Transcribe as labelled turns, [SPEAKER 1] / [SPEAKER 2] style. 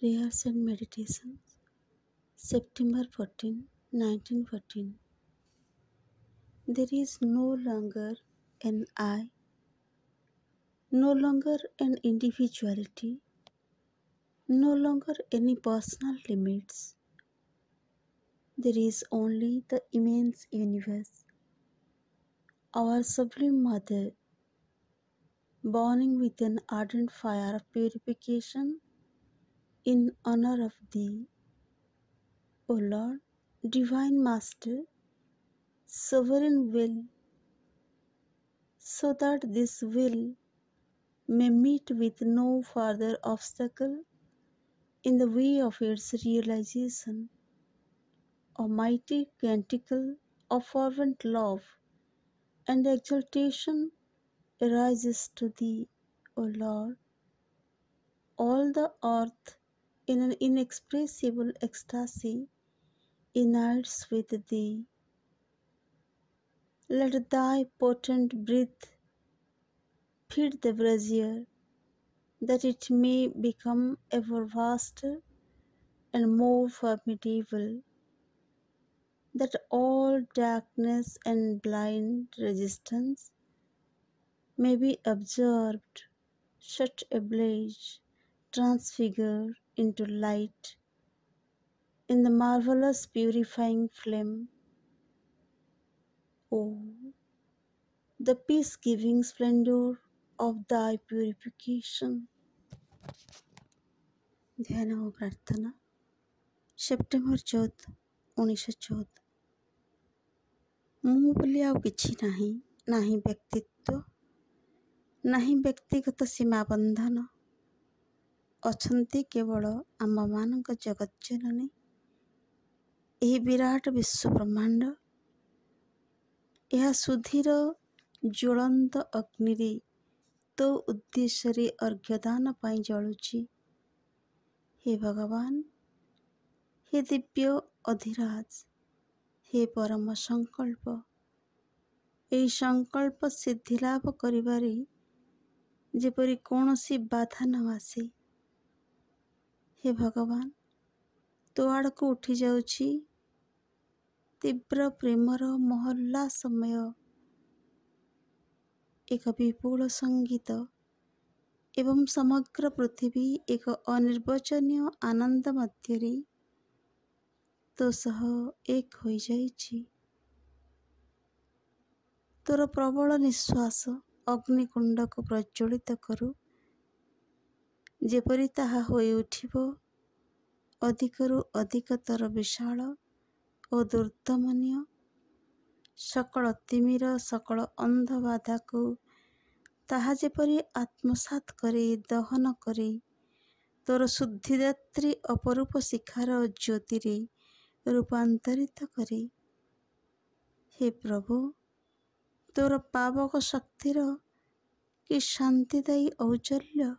[SPEAKER 1] Prayers and Meditations, September 14, 1914. There is no longer an I, no longer an individuality, no longer any personal limits. There is only the immense universe, our Sublime Mother, burning with an ardent fire of purification in honor of Thee, O Lord, Divine Master, Sovereign Will, so that this will may meet with no further obstacle in the way of its realization. A mighty canticle of fervent love and exultation arises to Thee, O Lord. All the earth, in an inexpressible ecstasy, unites with Thee. Let Thy potent breath feed the brazier, that it may become ever vaster and more formidable, that all darkness and blind resistance may be absorbed, set ablaze, transfigured into light in the marvelous purifying flame. Oh, the peace-giving splendor of Thy purification. ଧ୍ୟାନ ଓ ପ୍ରାର୍ଥନା। September 14, 1914। ମୁଁ ବୋଲି ଆଉ କିଛି ନାହିଁ, ନାହିଁ ବ୍ୟକ୍ତିତ୍ୱ, ନାହିଁ ବ୍ୟକ୍ତିଗତ ସୀମା ବନ୍ଧନ। ଅଛନ୍ତି କେବଳ ଆମ୍ଭମାନଙ୍କ ଜଗଜ୍ଜନନୀ, ଏହି ବିରାଟ ବିଶ୍ୱବ୍ରହ୍ମାଣ୍ଡ। ଏହା ସୁଧୀର ଜ୍ୱଳନ୍ତ ଅଗ୍ନିରେ ତୋ ଉଦ୍ଦେଶ୍ୟରେ ଅର୍ଘ୍ୟଦାନ ପାଇଁ ଜଳୁଛି। ହେ ଭଗବାନ, ହେ ଦିବ୍ୟ ଅଧିରାଜ, ହେ ପରମ ସଂକଳ୍ପ, ଏହି ସଂକଳ୍ପ ସିଦ୍ଧିଲାଭ କରିବାରେ ଯେପରି କୌଣସି ବାଧା ନ ଆସେ। ହେ ଭଗବାନ, ତୋ ଆଡ଼କୁ ଉଠି ଯାଉଛି ତୀବ୍ର ପ୍ରେମର ମହୋଲ୍ଲାସମୟ ଏକ ବିପୁଳ ସଙ୍ଗୀତ, ଏବଂ ସମଗ୍ର ପୃଥିବୀ ଏକ ଅନିର୍ବଚନୀୟ ଆନନ୍ଦ ମଧ୍ୟରେ ତୋ ସହ ଏକ ହୋଇଯାଇଛି। ତୋର ପ୍ରବଳ ନିଶ୍ୱାସ ଅଗ୍ନିକୁଣ୍ଡକୁ ପ୍ରଜ୍ୱଳିତ କରୁ, ଯେପରି ତାହା ହୋଇ ଉଠିବ ଅଧିକରୁ ଅଧିକତର ବିଶାଳ ଓ ଦୁର୍ଦ୍ଦମନୀୟ। ସକଳ ତିମିର, ସକଳ ଅନ୍ଧ ବାଧାକୁ ତାହା ଯେପରି ଆତ୍ମସାତ୍ କରି ଦହନ କରି ତୋର ଶୁଦ୍ଧିଦାତ୍ରୀ ଅପରୂପ ଶିଖାର ଜ୍ୟୋତିରେ ରୂପାନ୍ତରିତ କରେ। ହେ ପ୍ରଭୁ, ତୋର ପାବକ ଶକ୍ତିର କି ଶାନ୍ତିଦାୟୀ ଔଜ୍ଜ୍ୱଲ୍ୟ!